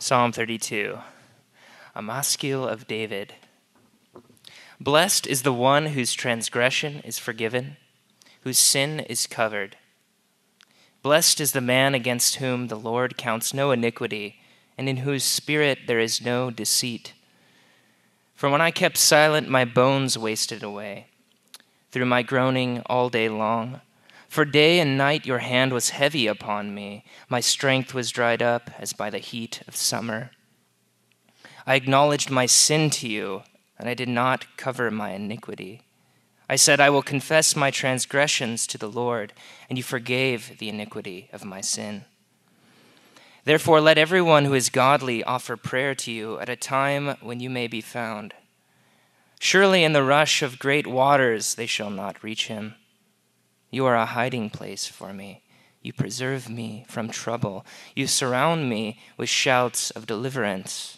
Psalm 32, a maskil of David. Blessed is the one whose transgression is forgiven, whose sin is covered. Blessed is the man against whom the Lord counts no iniquity, and in whose spirit there is no deceit. For when I kept silent, my bones wasted away, through my groaning all day long. For day and night your hand was heavy upon me. My strength was dried up as by the heat of summer. I acknowledged my sin to you, and I did not cover my iniquity. I said, I will confess my transgressions to the Lord, and you forgave the iniquity of my sin. Therefore, let everyone who is godly offer prayer to you at a time when you may be found. Surely in the rush of great waters they shall not reach him. You are a hiding place for me. You preserve me from trouble. You surround me with shouts of deliverance.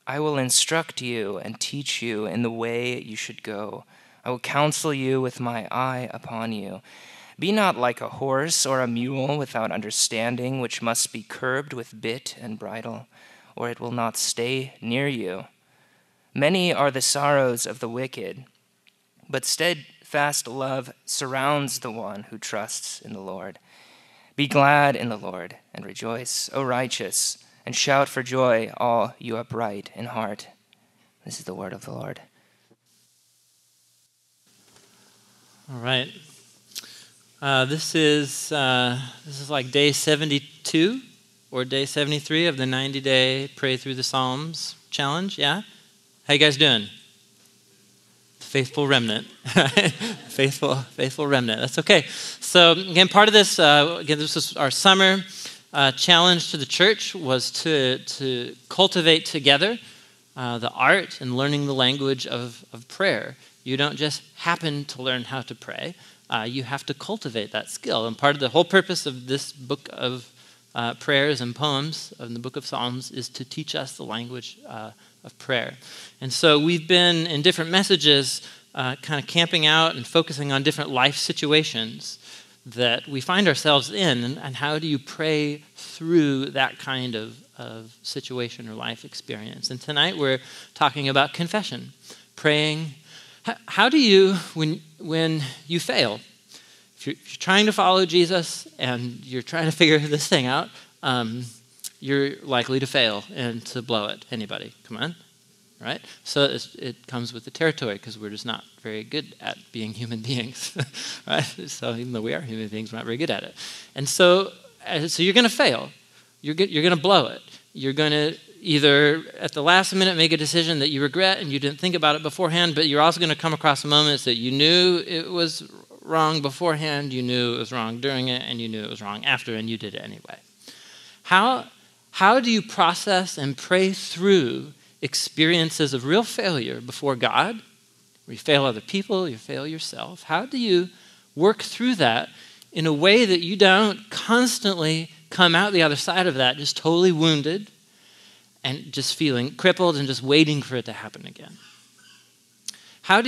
I will instruct you and teach you in the way you should go. I will counsel you with my eye upon you. Be not like a horse or a mule without understanding, which must be curbed with bit and bridle, or it will not stay near you. Many are the sorrows of the wicked, but steadfast love surrounds the one who trusts in the Lord. Be glad in the Lord and rejoice, O righteous, and shout for joy, all you upright in heart. This is the word of the Lord. All right. This is like day 72 or day 73 of the 90-day Pray Through the Psalms challenge. Yeah? How you guys doing? Faithful remnant. faithful remnant. That's okay. So again, part of this, this was our summer challenge to the church, was to cultivate together the art and learning the language of prayer. You don't just happen to learn how to pray. You have to cultivate that skill. And part of the whole purpose of this book of prayers and poems in the book of Psalms is to teach us the language of prayer. And so we've been in different messages kind of camping out and focusing on different life situations that we find ourselves in, and how do you pray through that kind of situation or life experience. And tonight we're talking about confession, praying. How do you, when you fail, if you're trying to follow Jesus and you're trying to figure this thing out, you're likely to fail and to blow it. Anybody? Come on. Right? So it comes with the territory, because we're just not very good at being human beings. Right? So even though we are human beings, we're not very good at it. And so you're going to fail. You're going to blow it. You're going to either at the last minute make a decision that you regret and you didn't think about it beforehand, but you're also going to come across moments that you knew it was wrong beforehand, you knew it was wrong during it, and you knew it was wrong after, and you did it anyway. How do you process and pray through experiences of real failure before God, where you fail other people, you fail yourself? How do you work through that in a way that you don't constantly come out the other side of that just totally wounded and just feeling crippled and just waiting for it to happen again? How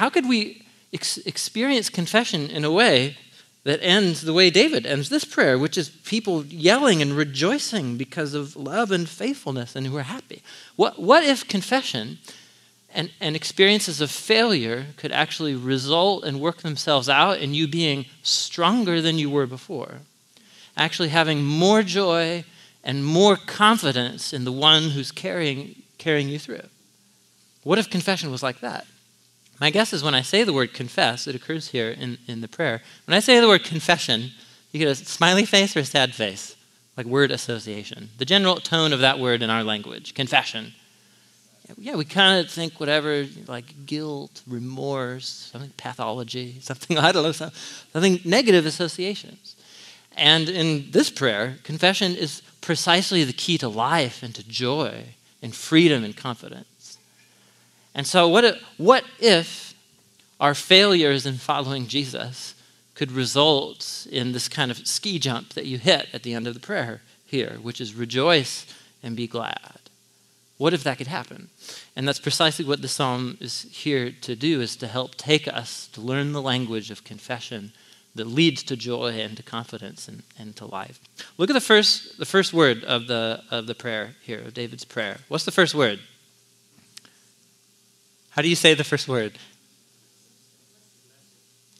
could we experience confession in a way that ends the way David ends this prayer, which is people yelling and rejoicing because of love and faithfulness and who are happy? What if confession and experiences of failure could actually result and work themselves out in you being stronger than you were before, actually having more joy and more confidence in the one who's carrying you through? What if confession was like that? My guess is when I say the word confess, it occurs here in the prayer. When I say the word confession, you get a smiley face or a sad face, like word association. The general tone of that word in our language, confession. Yeah, we kind of think whatever, like guilt, remorse, something pathology, something, I don't know, something negative associations. And in this prayer, confession is precisely the key to life and to joy and freedom and confidence. And so what if our failures in following Jesus could result in this kind of ski jump that you hit at the end of the prayer here, which is rejoice and be glad? What if that could happen? And that's precisely what the psalm is here to do, is to help take us to learn the language of confession that leads to joy and to confidence and to life. Look at the first word of the prayer here, of David's prayer. What's the first word? How do you say the first word?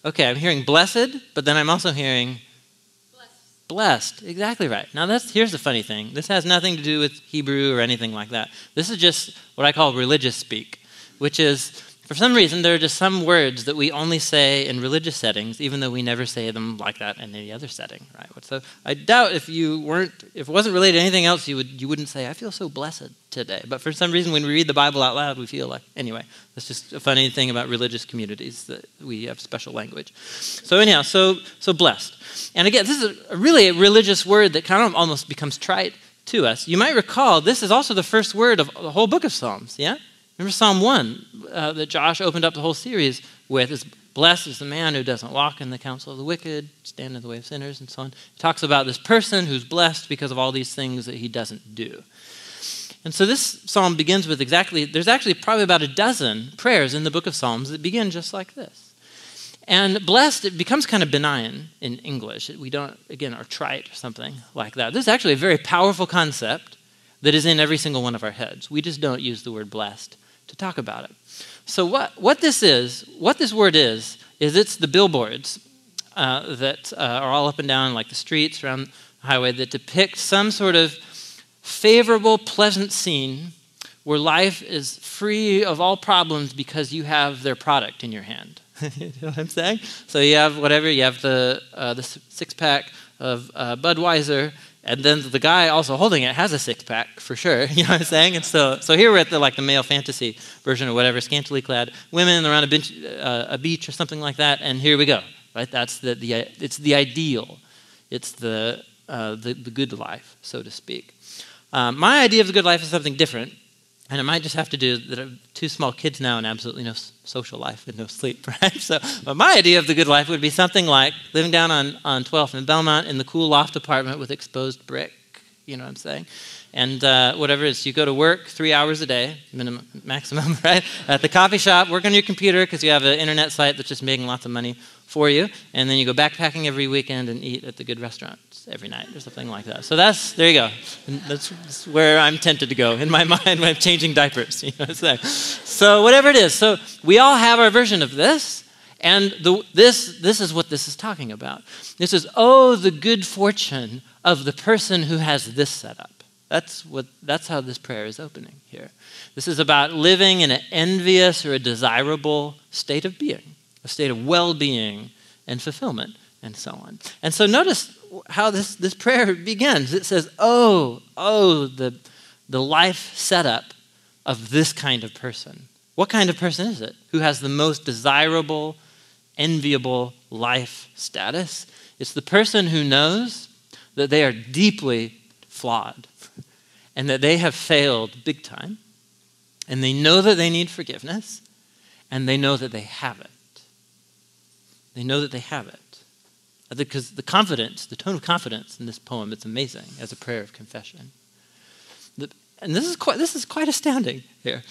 Okay, I'm hearing blessed, but then I'm also hearing blessed. Exactly right. Now here's the funny thing. This has nothing to do with Hebrew or anything like that. This is just what I call religious speak, which is, for some reason, there are just some words that we only say in religious settings, even though we never say them like that in any other setting, right? So I doubt if it wasn't related to anything else, you wouldn't say, I feel so blessed today. But for some reason, when we read the Bible out loud, we feel like, anyway, that's just a funny thing about religious communities, that we have special language. So anyhow, so blessed. And again, this is really a religious word that kind of almost becomes trite to us. You might recall, this is also the first word of the whole book of Psalms, yeah? Remember Psalm 1 that Josh opened up the whole series with is, blessed is the man who doesn't walk in the counsel of the wicked, stand in the way of sinners, and so on. It talks about this person who's blessed because of all these things that he doesn't do. And so this psalm begins with there's actually probably about a dozen prayers in the book of Psalms that begin just like this. And blessed, it becomes kind of benign in English. We don't, again, are trite or something like that. This is actually a very powerful concept that is in every single one of our heads. We just don't use the word blessed to talk about it. So what this word is it's the billboards that are all up and down, like the streets around the highway, that depict some sort of favorable, pleasant scene where life is free of all problems because you have their product in your hand. You know what I'm saying? So you have the six-pack of Budweiser, and then the guy also holding it has a six-pack for sure. You know what I'm saying? And so here we're at the male fantasy version or whatever, scantily clad women around a beach or something like that. And here we go. Right? That's it's the ideal. It's the good life, so to speak. My idea of the good life is something different. And it might just have to do that I have two small kids now and absolutely no social life and no sleep, right? But my idea of the good life would be something like living down on 12th in Belmont in the cool loft apartment with exposed brick, you know what I'm saying? And whatever it is, you go to work 3 hours a day, maximum, right? At the coffee shop, work on your computer because you have an internet site that's just making lots of money for you. And then you go backpacking every weekend and eat at the good restaurants every night or something like that. So there you go. And that's where I'm tempted to go in my mind when I'm changing diapers. You know what I'm saying? So whatever it is. So we all have our version of this. And this is what this is talking about. This is, the good fortune of the person who has this set up. That's how this prayer is opening here. This is about living in an envious or a desirable state of being, a state of well-being and fulfillment, and so on. And so notice how this prayer begins. It says, the life setup of this kind of person. What kind of person is it? Who has the most desirable, enviable life status? It's the person who knows that they are deeply flawed and that they have failed big time, and they know that they need forgiveness, and they know that they have it. They know that they have it. Because the tone of confidence in this poem, it's amazing as a prayer of confession. And this is quite astounding here.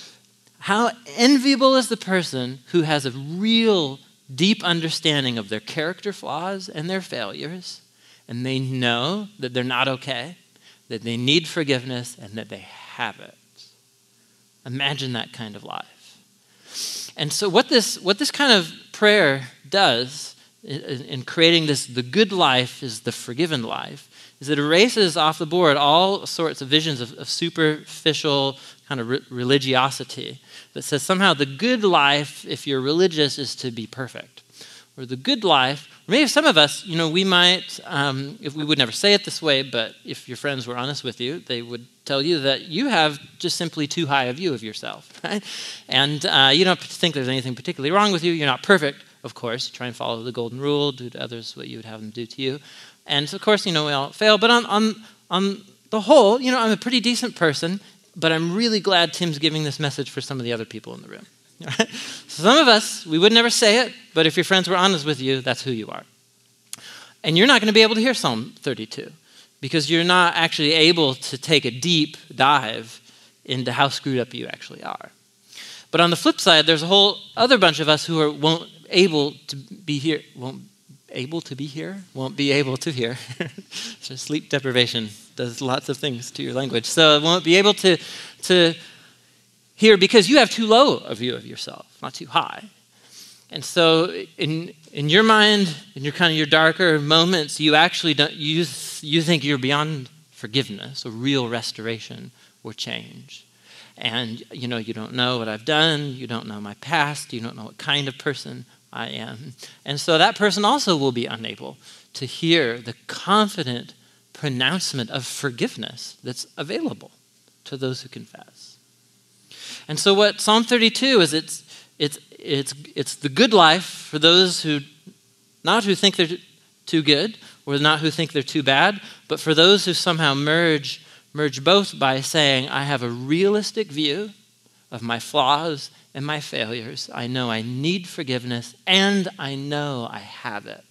How enviable is the person who has a real deep understanding of their character flaws and their failures, and they know that they're not okay, that they need forgiveness, and that they have it. Imagine that kind of life. And so what this kind of prayer does in creating the good life is the forgiven life, is it erases off the board all sorts of visions of superficial kind of religiosity that says somehow the good life, if you're religious, is to be perfect. Or the good life, or maybe some of us, we might, if we would never say it this way, but if your friends were honest with you, they would tell you that you have just simply too high a view of yourself, right? And you don't think there's anything particularly wrong with you. You're not perfect, of course. You try and follow the golden rule, do to others what you would have them do to you. And of course, we all fail. But on the whole, I'm a pretty decent person, but I'm really glad Tim's giving this message for some of the other people in the room. Right? So some of us, we would never say it, but if your friends were honest with you, that's who you are. And you're not going to be able to hear Psalm 32 because you're not actually able to take a deep dive into how screwed up you actually are. But on the flip side, there's a whole other bunch of us who won't be able to be here won't be able to hear. So sleep deprivation does lots of things to your language. So it won't be able to hear because you have too low a view of yourself, not too high. And so in your mind, in your darker moments, you actually don't, you think you're beyond forgiveness or real restoration or change. And you don't know what I've done, you don't know my past, you don't know what kind of person I am. And so that person also will be unable to hear the confident pronouncement of forgiveness that's available to those who confess. And so what Psalm 32 is, it's the good life for those who think they're too good or not who think they're too bad, but for those who somehow merge both by saying, I have a realistic view of my flaws and my failures. I know I need forgiveness, and I know I have it.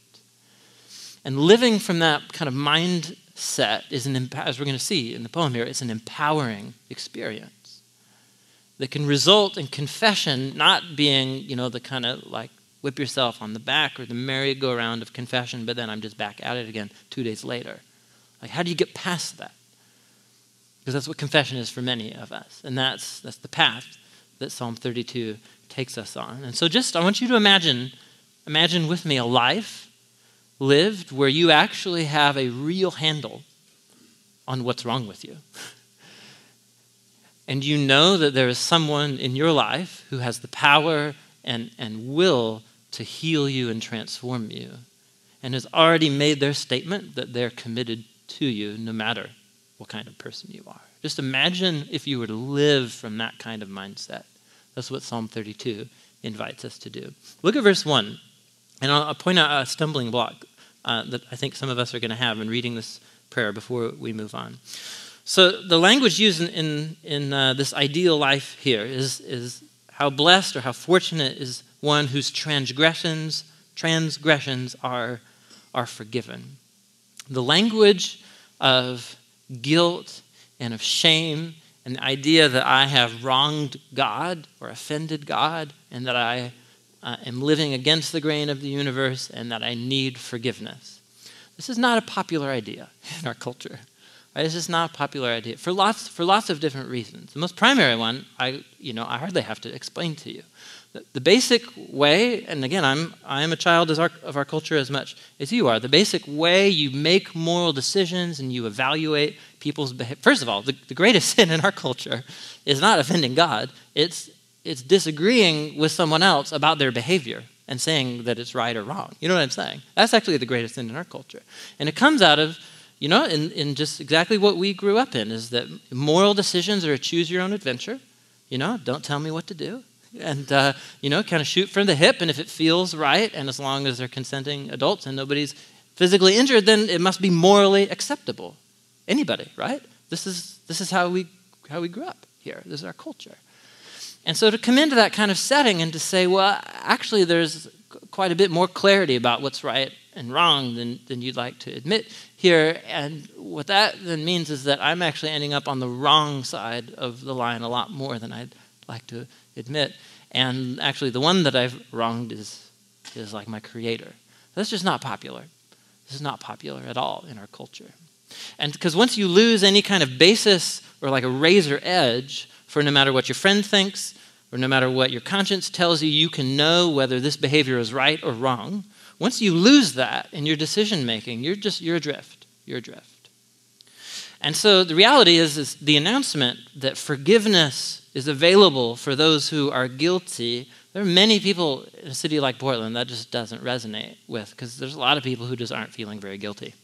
And living from that kind of mindset is, as we're going to see in the poem here, it's an empowering experience that can result in confession not being, the kind of like whip yourself on the back or the merry-go-round of confession, but then I'm just back at it again 2 days later. Like, how do you get past that? Because that's what confession is for many of us. And that's the path that Psalm 32 takes us on. And so I want you to imagine with me a life lived where you actually have a real handle on what's wrong with you. And you know that there is someone in your life who has the power and will to heal you and transform you, and has already made their statement that they're committed to you no matter what kind of person you are. Just imagine if you were to live from that kind of mindset. That's what Psalm 32 invites us to do. Look at verse 1, and I'll point out a stumbling block that I think some of us are going to have in reading this prayer before we move on. So the language used in this ideal life here is how blessed or how fortunate is one whose transgressions are forgiven. The language of guilt and of shame and the idea that I have wronged God or offended God and that I am living against the grain of the universe and that I need forgiveness. This is not a popular idea in our culture. Right? This is not a popular idea for lots of different reasons. The most primary one, I hardly have to explain to you. The basic way, and again, I am a child of our culture as much as you are. The basic way you make moral decisions and you evaluate people's behavior. First of all, the greatest sin in our culture is not offending God. It's disagreeing with someone else about their behavior and saying that it's right or wrong. You know what I'm saying? That's actually the greatest sin in our culture. And it comes out of, in just exactly what we grew up in, is that moral decisions are a choose your own adventure. Don't tell me what to do. And, kind of shoot from the hip, and if it feels right, and as long as they're consenting adults and nobody's physically injured, then it must be morally acceptable. Anybody, right? This is how we grew up here. This is our culture. And so to come into that kind of setting and to say, well, actually there's quite a bit more clarity about what's right and wrong than you'd like to admit here. And what that then means is that I'm actually ending up on the wrong side of the line a lot more than I'd like to admit. And actually the one that I've wronged is like my creator. That's just not popular. This is not popular at all in our culture. And because once you lose any kind of basis or like a razor edge for no matter what your friend thinks or no matter what your conscience tells you, you can know whether this behavior is right or wrong. Once you lose that in your decision making, you're adrift. You're adrift. And so the reality is the announcement that forgiveness is available for those who are guilty. There are many people in a city like Portland that just doesn't resonate with, because there's a lot of people who just aren't feeling very guilty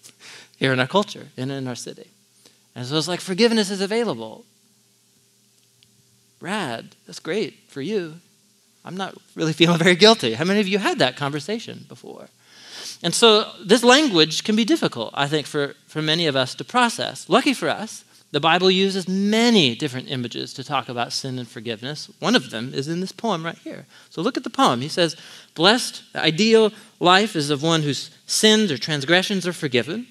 here in our culture and in our city. And so it's like forgiveness is available. Rad, that's great for you. I'm not really feeling very guilty. How many of you had that conversation before? And so this language can be difficult, I think, for many of us to process. Lucky for us, the Bible uses many different images to talk about sin and forgiveness. One of them is in this poem right here. So look at the poem. He says, blessed, the ideal life is of one whose sins or transgressions are forgiven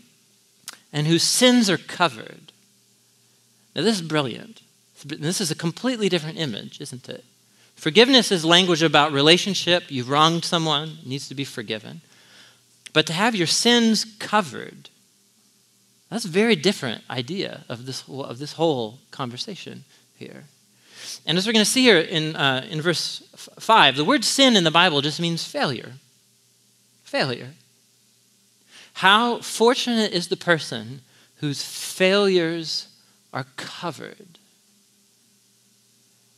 and whose sins are covered. Now this is brilliant. This is a completely different image, isn't it? Forgiveness is language about relationship. You've wronged someone, it needs to be forgiven. But to have your sins covered, that's a very different idea of this whole conversation here. And as we're going to see here in verse 5, the word sin in the Bible just means failure. Failure. How fortunate is the person whose failures are covered.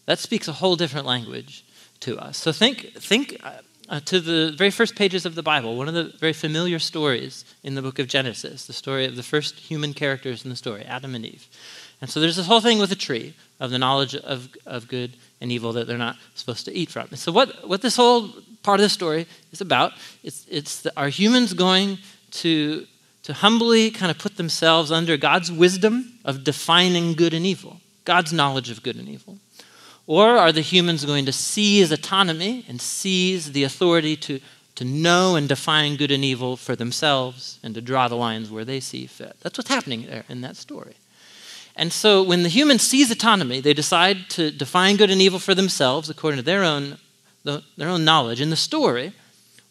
That speaks a whole different language to us. So think to the very first pages of the Bible, one of the very familiar stories in the book of Genesis, the story of the first human characters in the story, Adam and Eve. And so there's this whole thing with a tree of the knowledge of good and evil that they're not supposed to eat from. And so what this whole part of the story is about, are humans going to humbly kind of put themselves under God's wisdom of defining good and evil, God's knowledge of good and evil? Or are the humans going to seize autonomy and seize the authority to know and define good and evil for themselves and to draw the lines where they see fit? That's what's happening there in that story. And so when the humans seize autonomy, they decide to define good and evil for themselves according to their own knowledge. In the story,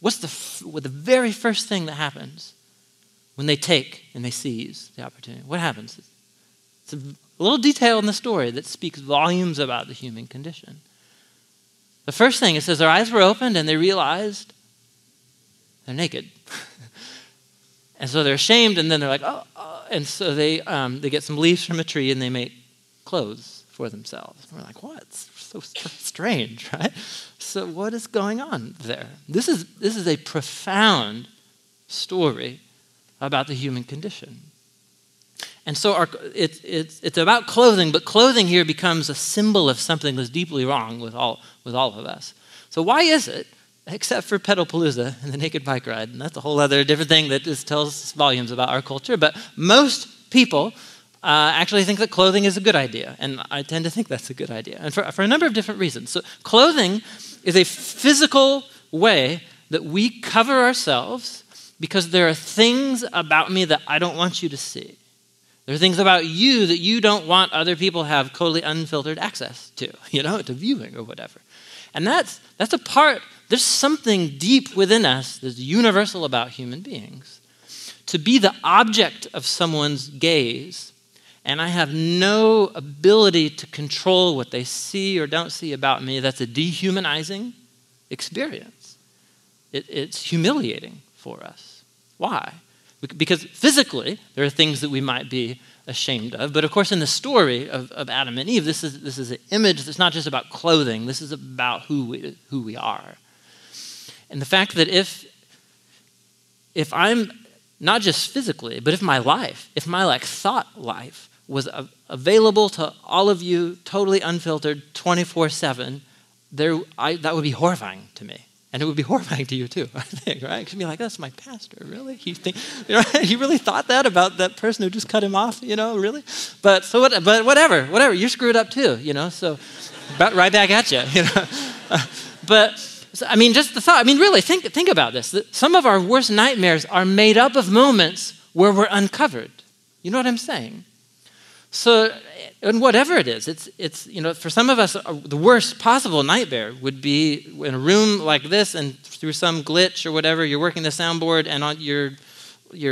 what's the very first thing that happens when they take and they seize the opportunity? What happens? It's a little detail in the story that speaks volumes about the human condition. The first thing, it says their eyes were opened and they realized they're naked. And so they're ashamed, and then they're like, oh. And so they get some leaves from a tree and they make clothes for themselves. And we're like, what? It's so strange, right? So what is going on there? This is a profound story about the human condition. And so it's about clothing, but clothing here becomes a symbol of something that's deeply wrong with all of us. So why is it, except for Pedalpalooza and the naked bike ride, and that's a whole other different thing that just tells volumes about our culture, but most people actually think that clothing is a good idea, and I tend to think that's a good idea, and for a number of different reasons. So clothing is a physical way that we cover ourselves because there are things about me that I don't want you to see. There are things about you that you don't want other people to have totally unfiltered access to, to viewing or whatever. And that's a part, there's something deep within us that's universal about human beings. To be the object of someone's gaze, and I have no ability to control what they see or don't see about me, that's a dehumanizing experience. It's humiliating for us. Why? Because physically, there are things that we might be ashamed of. But of course, in the story of Adam and Eve, this is an image that's not just about clothing. This is about who we are. And the fact that if I'm, not just physically, but if my thought life was available to all of you, totally unfiltered, 24/7, that would be horrifying to me. And it would be horrifying to you too, I think, right? Because you'd be like, that's my pastor, really? He really thought that about that person who just cut him off, really? But whatever, you're screwed up too, so right back at you, just the thought, really, think about this. Some of our worst nightmares are made up of moments where we're uncovered. You know what I'm saying? So, and whatever it is, it's for some of us, the worst possible nightmare would be in a room like this, and through some glitch or whatever, you're working the soundboard, and on your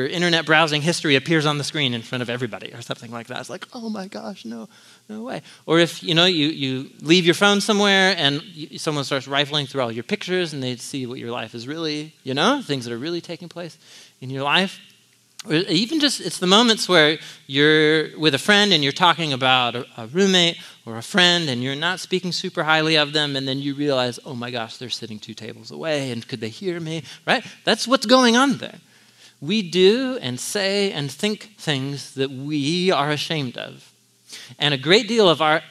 internet browsing history appears on the screen in front of everybody, or something like that. It's like, oh my gosh, no way. Or if you leave your phone somewhere, and someone starts rifling through all your pictures, and they see what your life is really, things that are really taking place in your life. Or even just, it's the moments where you're with a friend and you're talking about a roommate or a friend and you're not speaking super highly of them, and then you realize, oh my gosh, they're sitting 2 tables away, and could they hear me, right? That's what's going on there. We do and say and think things that we are ashamed of. And a great deal of our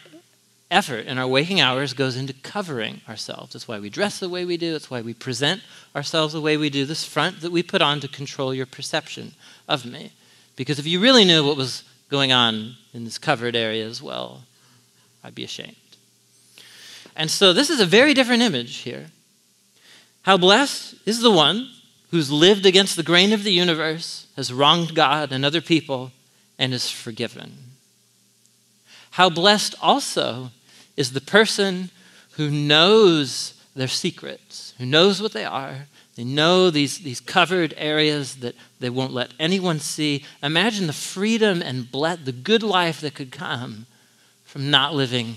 effort in our waking hours goes into covering ourselves. That's why we dress the way we do. That's why we present ourselves the way we do. This front that we put on to control your perception of me. Because if you really knew what was going on in this covered area as well, I'd be ashamed. And so this is a very different image here. How blessed is the one who's lived against the grain of the universe, has wronged God and other people, and is forgiven. How blessed also is the person who knows their secrets, who knows what they are, They know these covered areas that they won't let anyone see. Imagine the freedom and the good life that could come from not living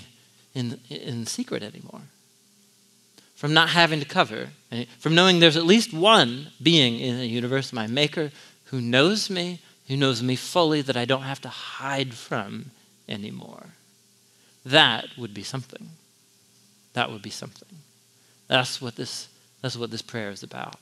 in secret anymore, from not having to cover, from knowing there's at least one being in the universe, my maker, who knows me fully, that I don't have to hide from anymore. That would be something. That would be something. That's what this prayer is about.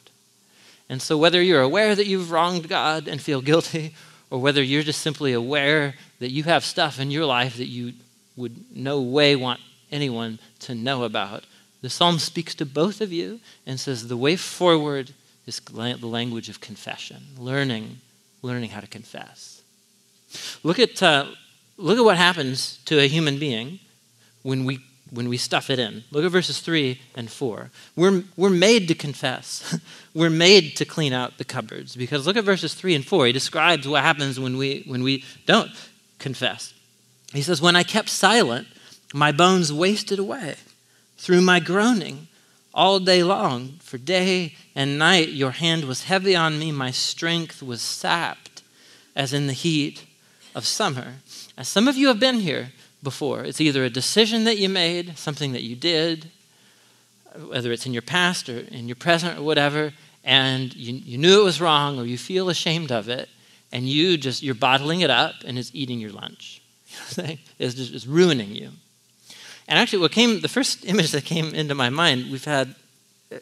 And so whether you're aware that you've wronged God and feel guilty, or whether you're just simply aware that you have stuff in your life that you would no way want anyone to know about, the psalm speaks to both of you and says the way forward is the language of confession, learning how to confess. Look at what happens to a human being when we stuff it in. Look at verses 3 and 4. We're made to confess. We're made to clean out the cupboards, because look at verses 3 and 4. He describes what happens when we don't confess. He says, "When I kept silent, my bones wasted away through my groaning all day long. For day and night your hand was heavy on me. My strength was sapped as in the heat of summer." As some of you have been here before, it's either a decision that you made, something that you did, whether it's in your past or in your present or whatever, and you knew it was wrong or you feel ashamed of it, and you're bottling it up and it's eating your lunch. You know what I'm saying? It's ruining you. And actually the first image that came into my mind, we've had,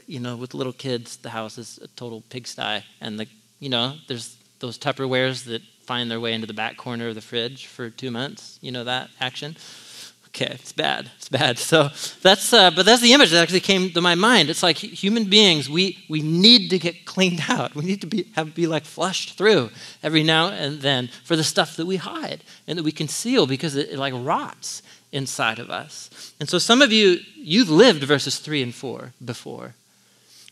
with little kids, the house is a total pigsty, and there's those Tupperwares that find their way into the back corner of the fridge for 2 months. You know that action? Okay, it's bad. So that's the image that actually came to my mind. It's like human beings, we need to get cleaned out. We need to be like flushed through every now and then for the stuff that we hide and that we conceal, because it like rots inside of us. And so some of you've lived verses 3 and 4 before.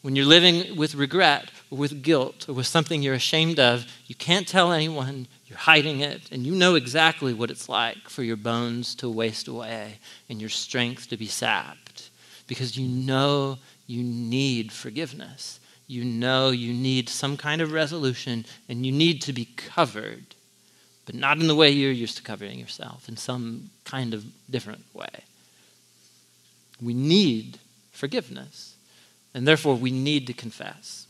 When you're living with regret or with guilt or with something you're ashamed of, you can't tell anyone, you're hiding it, and you know exactly what it's like for your bones to waste away and your strength to be sapped, because you know you need forgiveness. You know you need some kind of resolution, and you need to be covered, but not in the way you're used to covering yourself, in some kind of different way. We need forgiveness. And therefore, we need to confess,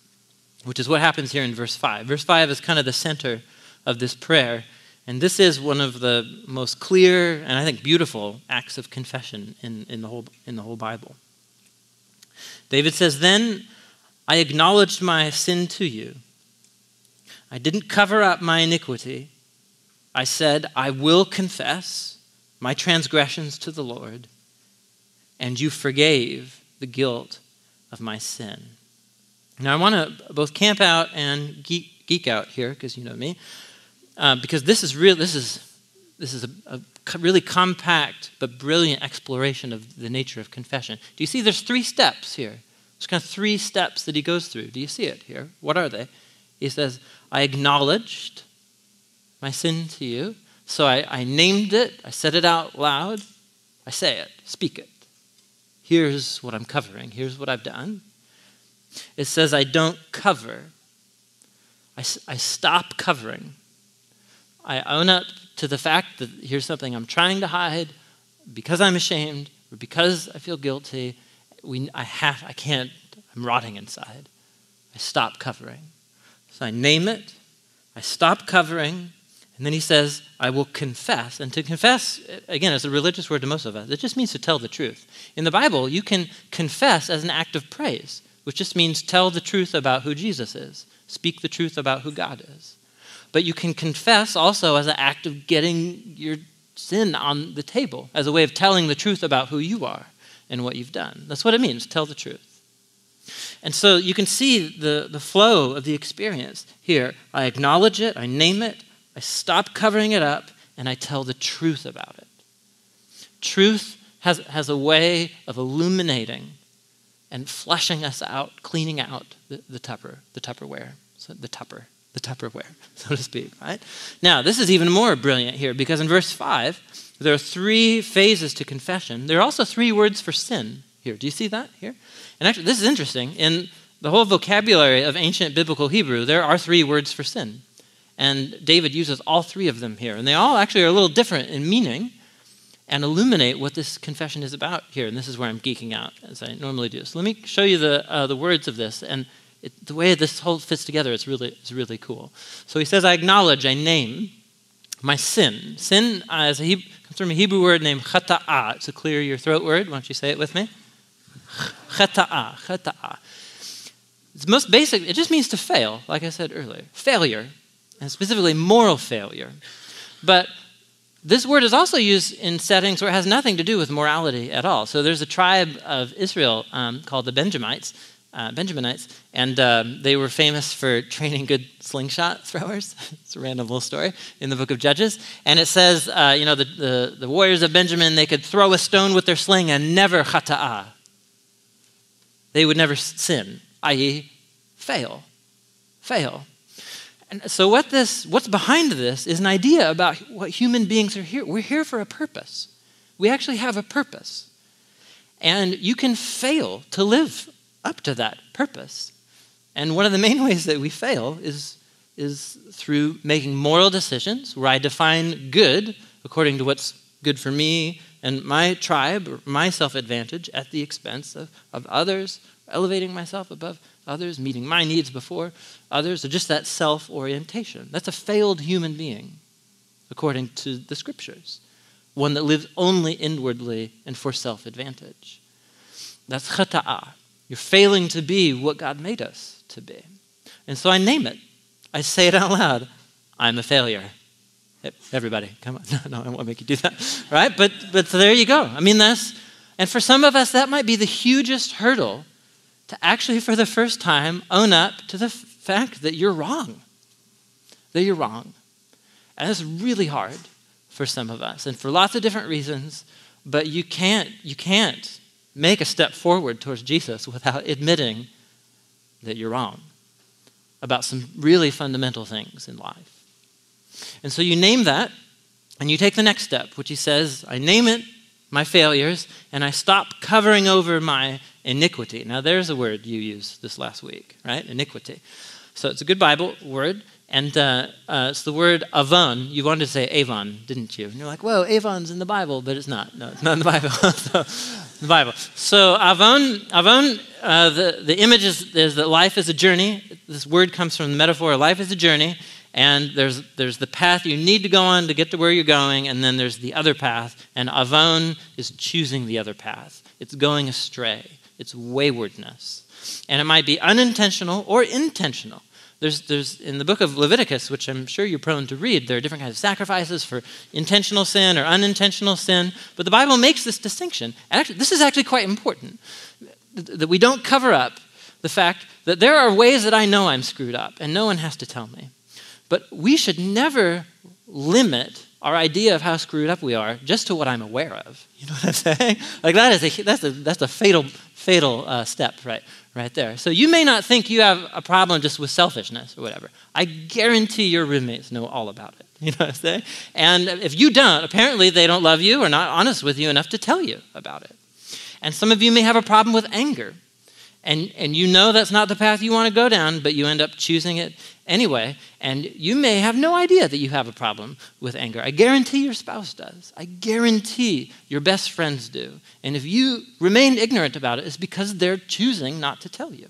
which is what happens here in verse 5. Verse 5 is kind of the center of this prayer, and this is one of the most clear and I think beautiful acts of confession in the whole Bible. David says, "Then I acknowledged my sin to you. I didn't cover up my iniquity. I said, I will confess my transgressions to the Lord, and you forgave the guilt of my sin." Now, I want to both camp out and geek out here, because you know me, because this is a really compact but brilliant exploration of the nature of confession. Do you see there's 3 steps here? There's kind of 3 steps that he goes through. Do you see it here? What are they? He says, I acknowledged my sin to you. So I named it. I said it out loud. I say it. Speak it. Here's what I'm covering. Here's what I've done. It says I don't cover. I stop covering. I own up to the fact that here's something I'm trying to hide because I'm ashamed or because I feel guilty. I can't. I'm rotting inside. I stop covering. So I name it. I stop covering. And then he says, I will confess. And to confess, again, is a religious word to most of us. It just means to tell the truth. In the Bible, you can confess as an act of praise, which just means tell the truth about who Jesus is. Speak the truth about who God is. But you can confess also as an act of getting your sin on the table, as a way of telling the truth about who you are and what you've done. That's what it means, tell the truth. And so you can see the flow of the experience here. I acknowledge it, I name it, I stop covering it up, and I tell the truth about it. Truth has a way of illuminating and fleshing us out, cleaning out the Tupperware, so the Tupperware, so to speak, right? Now, this is even more brilliant here, because in verse 5, there are 3 phases to confession. There are also 3 words for sin here. Do you see that here? And actually, this is interesting. In the whole vocabulary of ancient biblical Hebrew, there are 3 words for sin. And David uses all 3 of them here. And they all actually are a little different in meaning and illuminate what this confession is about here. And this is where I'm geeking out, as I normally do. So let me show you the words of this. And the way this whole fits together is really cool. So he says, I acknowledge, I name my sin. Sin comes from a Hebrew word named chata'ah. It's a clear your throat word. Why don't you say it with me? Chata'ah, chata'ah. It's most basic. It just means to fail, like I said earlier. Failure, and specifically moral failure. But this word is also used in settings where it has nothing to do with morality at all. So there's a tribe of Israel called the Benjaminites, and they were famous for training good slingshot throwers. It's a random little story in the book of Judges. And it says, the warriors of Benjamin, they could throw a stone with their sling and never chata'ah. They would never sin, i.e. fail. And so what's behind this is an idea about what human beings are here. We're here for a purpose. We actually have a purpose. And you can fail to live up to that purpose. And one of the main ways that we fail is through making moral decisions where I define good according to what's good for me and my tribe, or my self-advantage at the expense of others, elevating myself above others, meeting my needs before others, or just that self-orientation. That's a failed human being, according to the scriptures. One that lives only inwardly and for self-advantage. That's chata'ah. You're failing to be what God made us to be. And so I name it. I say it out loud. I'm a failure. Everybody, come on. No, I won't make you do that. Right? But so there you go. I mean, and for some of us, that might be the hugest hurdle to actually, for the first time, own up to the fact that you're wrong. That you're wrong. And it's really hard for some of us, and for lots of different reasons, but you can't make a step forward towards Jesus without admitting that you're wrong about some really fundamental things in life. And so you name that, and you take the next step, which he says, I name it, my failures, and I stop covering over my iniquity. Now, there's a word you used this last week, right? Iniquity. So it's a good Bible word, and it's the word avon. You wanted to say avon, didn't you? And you're like, whoa, avon's in the Bible, but it's not. No, it's not in the Bible. The Bible. So avon, the image is that life is a journey. This word comes from the metaphor of life is a journey, and there's the path you need to go on to get to where you're going, and then there's the other path, and avon is choosing the other path. It's going astray. It's waywardness. And it might be unintentional or intentional. There's in the book of Leviticus, which I'm sure you're prone to read, there are different kinds of sacrifices for intentional sin or unintentional sin, but the Bible makes this distinction. And actually, this is actually quite important, that we don't cover up the fact that there are ways that I know I'm screwed up, and no one has to tell me. But we should never limit our idea of how screwed up we are just to what I'm aware of. You know what I'm saying? Like that's a fatal step right there. So you may not think you have a problem just with selfishness or whatever. I guarantee your roommates know all about it. You know what I'm saying? And if you don't, apparently they don't love you or not honest with you enough to tell you about it. And some of you may have a problem with anger. And you know that's not the path you want to go down, but you end up choosing it anyway. And you may have no idea that you have a problem with anger. I guarantee your spouse does. I guarantee your best friends do. And if you remain ignorant about it, it's because they're choosing not to tell you.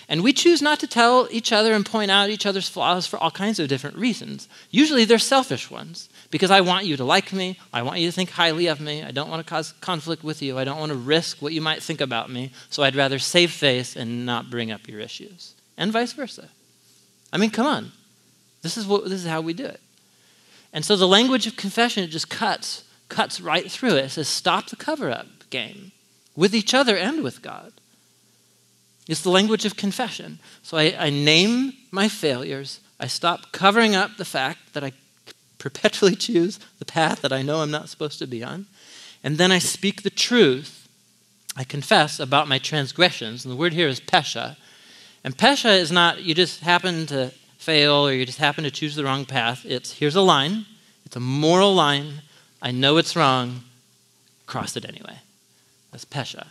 And we choose not to tell each other and point out each other's flaws for all kinds of different reasons. Usually they're selfish ones, because I want you to like me, I want you to think highly of me, I don't want to cause conflict with you, I don't want to risk what you might think about me, so I'd rather save face and not bring up your issues. And vice versa. I mean, come on. This is how we do it. And so the language of confession, it just cuts right through it. It says, stop the cover-up game with each other and with God. It's the language of confession. So I name my failures. I stop covering up the fact that I perpetually choose the path that I know I'm not supposed to be on. And then I speak the truth. I confess about my transgressions. And the word here is pesha. And pesha is not you just happen to fail or you just happen to choose the wrong path. It's here's a line. It's a moral line. I know it's wrong. Cross it anyway. That's pesha.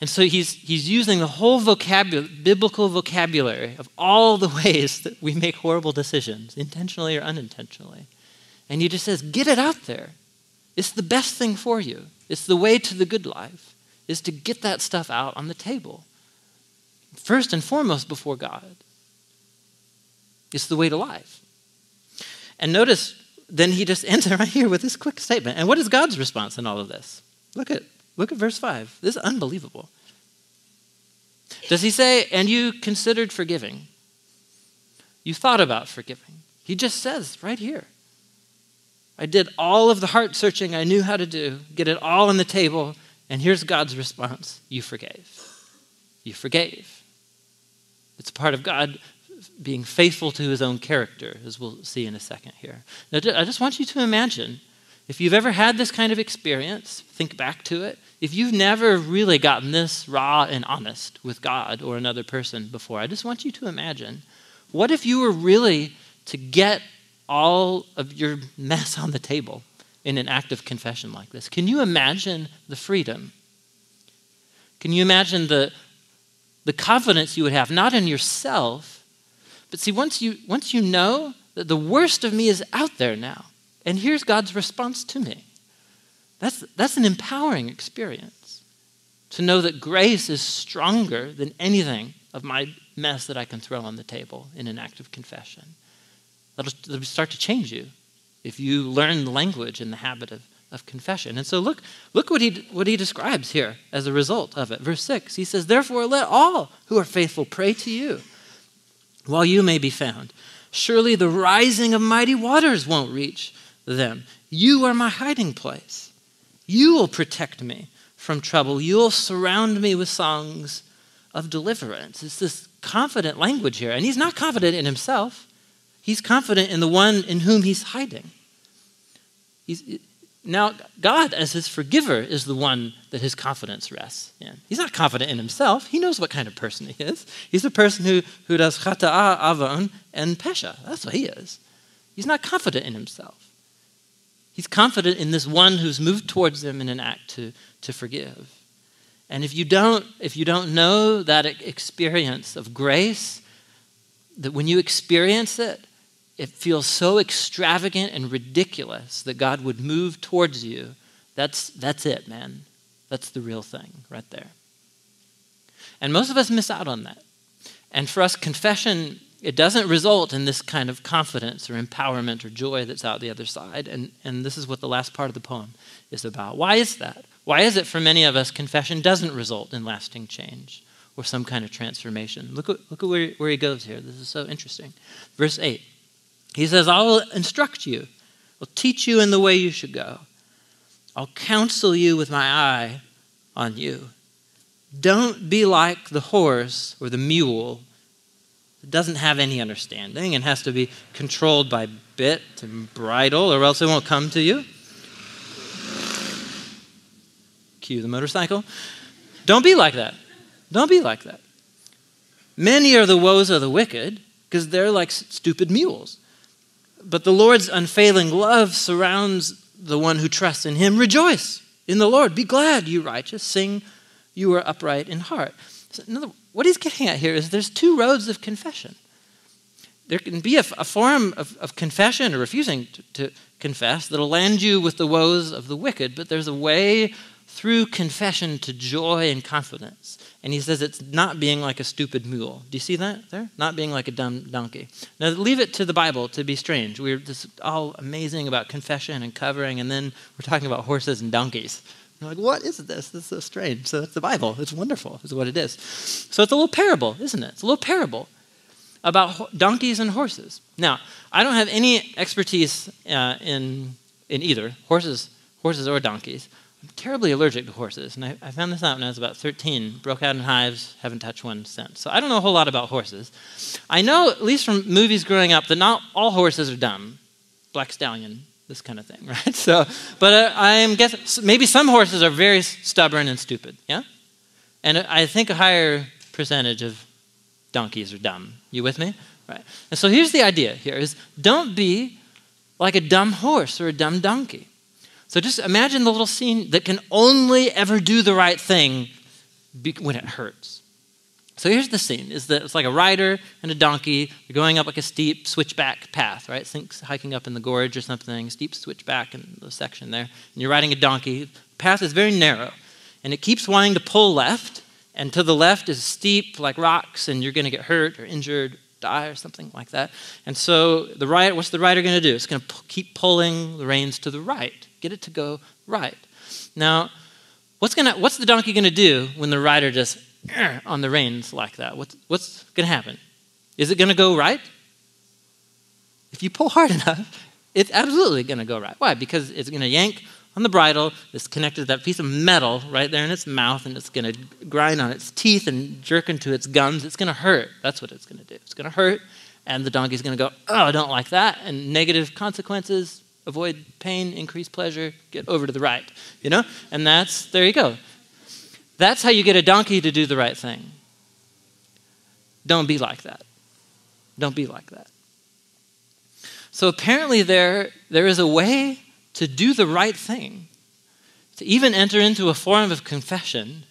And so he's using the whole biblical vocabulary of all the ways that we make horrible decisions, intentionally or unintentionally. And he just says, get it out there. It's the best thing for you. It's the way to the good life, is to get that stuff out on the table. First and foremost before God. It's the way to life. And notice, then he just ends it right here with this quick statement. And what is God's response in all of this? Look at verse 5. This is unbelievable. Does he say, and you considered forgiving? You thought about forgiving. He just says right here, I did all of the heart searching I knew how to do, get it all on the table, and here's God's response. You forgave. You forgave. It's part of God being faithful to his own character, as we'll see in a second here. Now, I just want you to imagine, if you've ever had this kind of experience, think back to it. If you've never really gotten this raw and honest with God or another person before, I just want you to imagine, what if you were really to get all of your mess on the table in an act of confession like this? Can you imagine the freedom? Can you imagine the confidence you would have, not in yourself, but see, once you know that the worst of me is out there now, and here's God's response to me, that's an empowering experience, to know that grace is stronger than anything of my mess that I can throw on the table in an act of confession. That'll start to change you if you learn the language and the habit of confession. And so look what he describes here as a result of it. Verse 6, he says, therefore let all who are faithful pray to you while you may be found. Surely the rising of mighty waters won't reach them. You are my hiding place. You will protect me from trouble. You will surround me with songs of deliverance. It's this confident language here. And he's not confident in himself. He's confident in the one in whom he's hiding. Now, God, as his forgiver, is the one that his confidence rests in. He's not confident in himself. He knows what kind of person he is. He's a person who does chata'a, avon, and pesha. That's what he is. He's not confident in himself. He's confident in this one who's moved towards him in an act to forgive. And if you don't know that experience of grace, that when you experience it, it feels so extravagant and ridiculous that God would move towards you. That's it, man. That's the real thing right there. And most of us miss out on that. And for us, confession, it doesn't result in this kind of confidence or empowerment or joy that's out the other side. And this is what the last part of the poem is about. Why is that? Why is it for many of us confession doesn't result in lasting change or some kind of transformation? Look at where he goes here. This is so interesting. Verse 8. He says, I will instruct you. I'll teach you in the way you should go. I'll counsel you with my eye on you. Don't be like the horse or the mule that doesn't have any understanding and has to be controlled by bit and bridle, or else it won't come to you. Cue the motorcycle. Don't be like that. Don't be like that. Many are the woes of the wicked because they're like stupid mules. But the Lord's unfailing love surrounds the one who trusts in him. Rejoice in the Lord. Be glad, you righteous. Sing, you are upright in heart. So what he's getting at here is there's two roads of confession. There can be a form of confession or refusing to confess that'll land you with the woes of the wicked, but there's a way through confession to joy and confidence. And he says it's not being like a stupid mule. Do you see that there? Not being like a dumb donkey. Now leave it to the Bible to be strange. We're just all amazing about confession and covering, and then we're talking about horses and donkeys. You're like, what is this? This is so strange. So it's the Bible. It's wonderful, is what it is. So it's a little parable, isn't it? It's a little parable about donkeys and horses. Now, I don't have any expertise in either, horses or donkeys. I'm terribly allergic to horses, and I found this out when I was about 13. Broke out in hives, haven't touched one since. So I don't know a whole lot about horses. I know, at least from movies growing up, that not all horses are dumb. Black Stallion, this kind of thing, right? So, but I am guessing maybe some horses are very stubborn and stupid, yeah? And I think a higher percentage of donkeys are dumb. You with me? Right. And so here's the idea here is don't be like a dumb horse or a dumb donkey. So just imagine the little scene that can only ever do the right thing when it hurts. So here's the scene, is that it's like a rider and a donkey. They're going up like a steep switchback path, right? Think hiking up in the gorge or something, steep switchback in the section there. And you're riding a donkey. The path is very narrow, and it keeps wanting to pull left, and to the left is steep like rocks, and you're going to get hurt or injured, die or something like that. And so what's the rider going to do? It's going to keep pulling the reins to the right, get it to go right. Now, what's the donkey going to do when the rider just on the reins like that? What's going to happen? Is it going to go right? If you pull hard enough, it's absolutely going to go right. Why? Because it's going to yank on the bridle. It's connected to that piece of metal right there in its mouth, and it's going to grind on its teeth and jerk into its gums. It's going to hurt. That's what it's going to do. It's going to hurt, and the donkey's going to go, oh, I don't like that, and negative consequences, avoid pain, increase pleasure, get over to the right, And there you go. That's how you get a donkey to do the right thing. Don't be like that. Don't be like that. So apparently there is a way to do the right thing, to even enter into a form of confession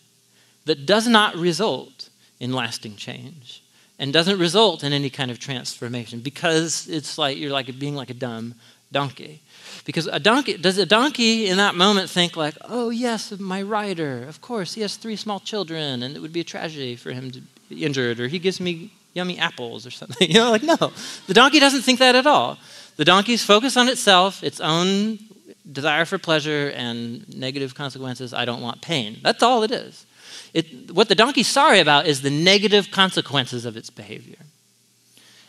that does not result in lasting change and doesn't result in any kind of transformation, because it's like you're like being like a dumb donkey. Because does a donkey in that moment think like, oh yes, my rider, of course, he has 3 small children and it would be a tragedy for him to be injured, or he gives me yummy apples or something. No, the donkey doesn't think that at all. The donkey's focused on itself, its own desire for pleasure and negative consequences. I don't want pain. That's all it is. What the donkey's sorry about is the negative consequences of its behavior.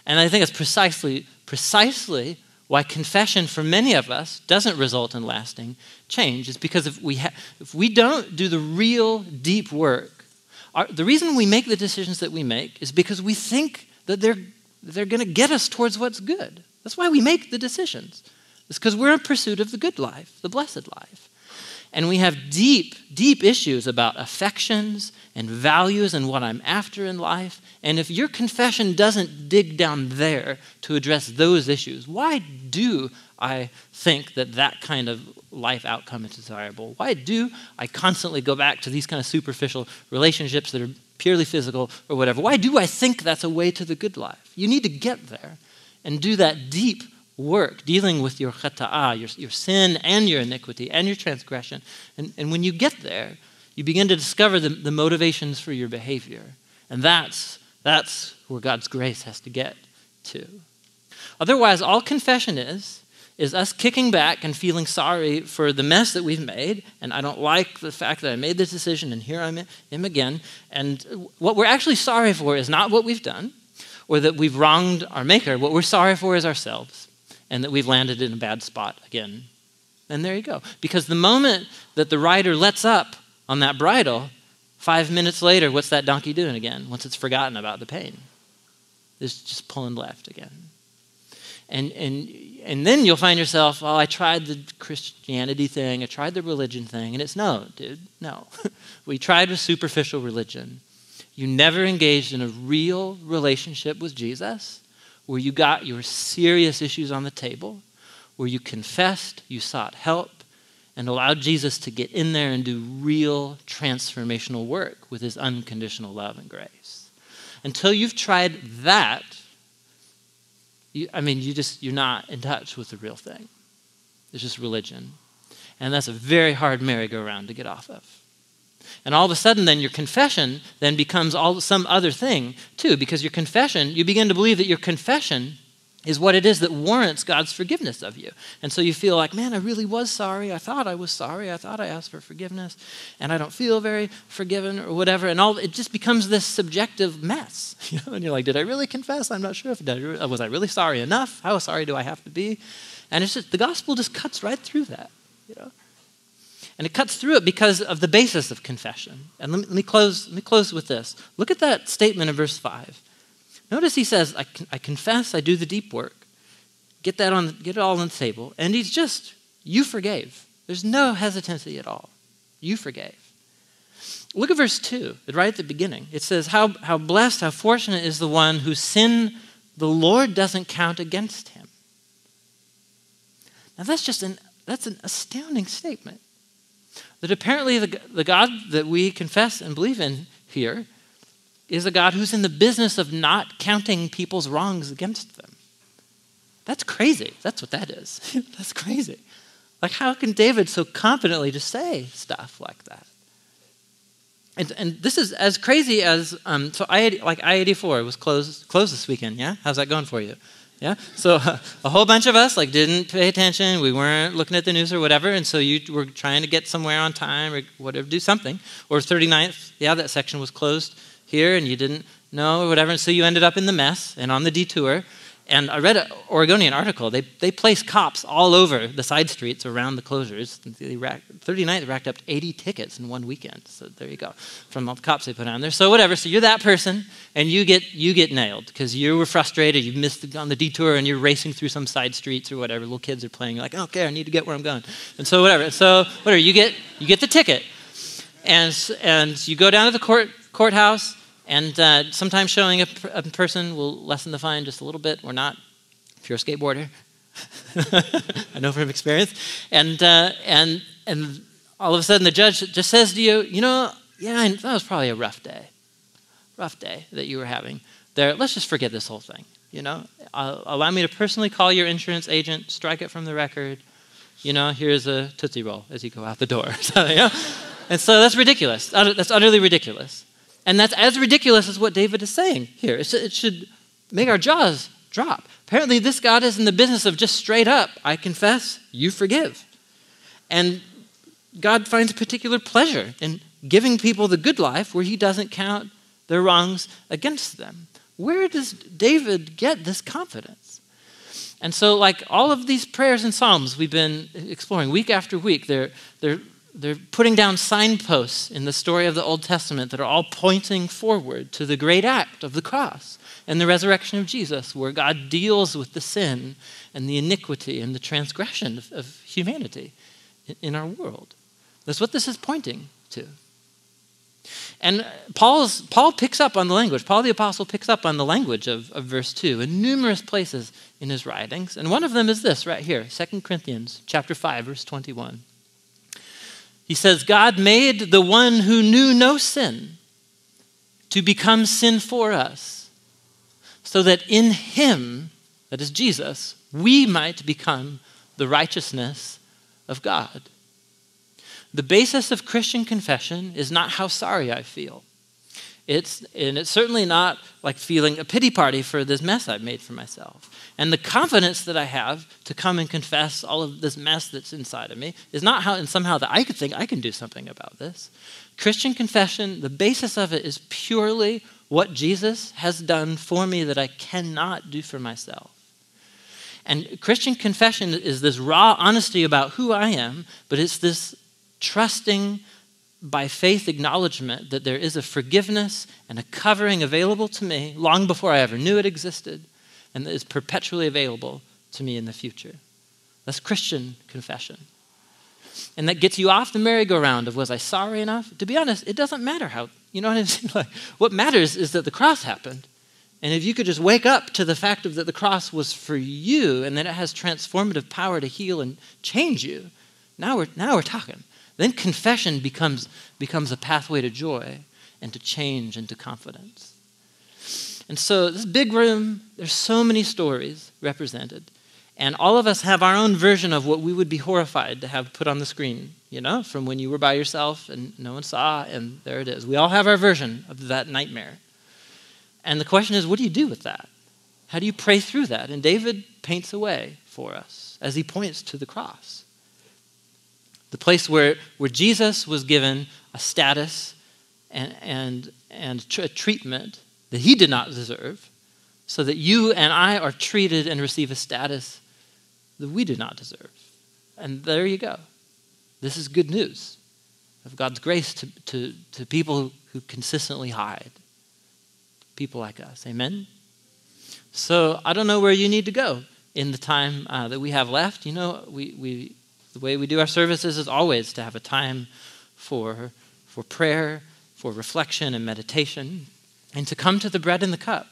And I think it's precisely why confession for many of us doesn't result in lasting change. Is because if we don't do the real deep work, the reason we make the decisions that we make is because we think that they're going to get us towards what's good. That's why we make the decisions. It's because we're in pursuit of the good life, the blessed life. And we have deep, deep issues about affections and values and what I'm after in life. And if your confession doesn't dig down there to address those issues, why do I think that kind of life outcome is desirable? Why do I constantly go back to these kind of superficial relationships that are purely physical or whatever? Why do I think that's a way to the good life? You need to get there and do that deep work, dealing with your chata'ah, your sin and your iniquity and your transgression. And when you get there, you begin to discover the motivations for your behavior. And that's where God's grace has to get to. Otherwise, all confession is us kicking back and feeling sorry for the mess that we've made, and I don't like the fact that I made this decision, and here I am again. And what we're actually sorry for is not what we've done, or that we've wronged our Maker. What we're sorry for is ourselves, and that we've landed in a bad spot again. And there you go. Because the moment that the rider lets up on that bridle, 5 minutes later, what's that donkey doing again once it's forgotten about the pain? It's just pulling left again. And then you'll find yourself, I tried the Christianity thing, I tried the religion thing, and it's no, dude, no. We tried a superficial religion. You never engaged in a real relationship with Jesus, where you got your serious issues on the table, where you confessed, you sought help, and allowed Jesus to get in there and do real transformational work with his unconditional love and grace. Until you've tried that, you're not in touch with the real thing. It's just religion. And that's a very hard merry-go-round to get off of. And all of a sudden, then your confession then becomes some other thing too, because your confession, you begin to believe that your confession is what it is that warrants God's forgiveness of you. And so you feel like, man, I really was sorry. I thought I was sorry. I thought I asked for forgiveness, and I don't feel very forgiven or whatever. And it just becomes this subjective mess. And you're like, did I really confess? I'm not sure if was I really sorry enough? How sorry do I have to be? And it's just the gospel just cuts right through that. And it cuts through it because of the basis of confession. And let me close with this. Look at that statement in verse 5. Notice he says, I confess, I do the deep work. Get it all on the table. And you forgave. There's no hesitancy at all. You forgave. Look at verse 2, right at the beginning. It says, how blessed, how fortunate is the one whose sin the Lord doesn't count against him. Now that's an astounding statement. that apparently the God that we confess and believe in here is a God who's in the business of not counting people's wrongs against them. That's crazy. That's what that is. That's crazy. Like, how can David so confidently just say stuff like that? And this is as crazy as, so I-84 was closed this weekend, yeah? How's that going for you? Yeah? So a whole bunch of us didn't pay attention. We weren't looking at the news or whatever, and so you were trying to get somewhere on time or whatever, do something. Or 39th, yeah, that section was closed here, and you didn't know or whatever, and so you ended up in the mess and on the detour. And I read an Oregonian article. They placed cops all over the side streets around the closures. 39th racked up 80 tickets in one weekend. So there you go, from all the cops they put on there. So whatever. So you're that person, and you get nailed because you were frustrated. You missed on the detour, and you're racing through some side streets or whatever. Little kids are playing. You're like, okay, I need to get where I'm going. And so whatever. So whatever. You get the ticket, and you go down to the courthouse. And sometimes showing up in person will lessen the fine just a little bit, or not, if you're a skateboarder. I know from experience. And all of a sudden the judge just says to you, yeah, that was probably a rough day that you were having there. Let's just forget this whole thing, Allow me to personally call your insurance agent, strike it from the record. Here's a Tootsie Roll as you go out the door. And so that's ridiculous. That's utterly ridiculous. And that's as ridiculous as what David is saying here. It should make our jaws drop. Apparently, this God is in the business of just straight up, I confess, you forgive. And God finds particular pleasure in giving people the good life where he doesn't count their wrongs against them. Where does David get this confidence? And so, like all of these prayers and psalms we've been exploring week after week, they're putting down signposts in the story of the Old Testament that are all pointing forward to the great act of the cross and the resurrection of Jesus, where God deals with the sin and the iniquity and the transgression of humanity in our world. That's what this is pointing to. And Paul picks up on the language. Paul the Apostle picks up on the language of verse 2 in numerous places in his writings. And one of them is this right here, 2 Corinthians chapter 5, verse 21. He says, God made the one who knew no sin to become sin for us, so that in him, that is Jesus, we might become the righteousness of God. The basis of Christian confession is not how sorry I feel. It's certainly not like feeling a pity party for this mess I've made for myself. And the confidence that I have to come and confess all of this mess that's inside of me is not how and somehow that I could think I can do something about this. Christian confession, the basis of it is purely what Jesus has done for me that I cannot do for myself. And Christian confession is this raw honesty about who I am, but it's this trusting by faith acknowledgement that there is a forgiveness and a covering available to me long before I ever knew it existed, and that is perpetually available to me in the future. That's Christian confession. And that gets you off the merry-go-round of, was I sorry enough? To be honest, it doesn't matter how, you know what I'm saying? Like, what matters is that the cross happened. And if you could just wake up to the fact that the cross was for you and that it has transformative power to heal and change you, now we're talking. Then confession becomes a pathway to joy and to change and to confidence. And so this big room, there's so many stories represented. And all of us have our own version of what we would be horrified to have put on the screen, from when you were by yourself and no one saw, and there it is. We all have our version of that nightmare. And the question is, what do you do with that? How do you pray through that? And David paints a way for us as he points to the cross. The place where Jesus was given a status and a treatment that he did not deserve, so that you and I are treated and receive a status that we did not deserve. And there you go. This is good news of God's grace to people who consistently hide. People like us. Amen? So I don't know where you need to go in the time that we have left. The way we do our services is always to have a time for prayer, for reflection and meditation, and to come to the bread and the cup,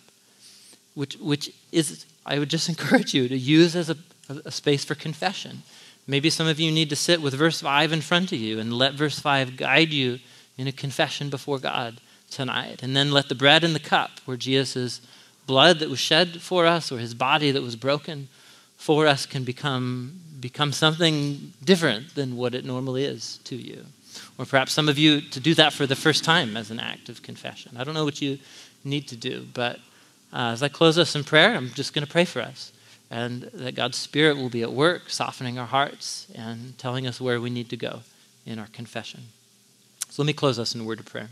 which is, I would just encourage you to use as a space for confession. Maybe some of you need to sit with verse 5 in front of you and let verse 5 guide you in a confession before God tonight. And then let the bread and the cup, where Jesus' blood that was shed for us, or his body that was broken for us, can become something different than what it normally is to you. Or perhaps some of you to do that for the first time as an act of confession. I don't know what you need to do, but as I close us in prayer, I'm just going to pray for us, and that God's Spirit will be at work, softening our hearts and telling us where we need to go in our confession. So let me close us in a word of prayer.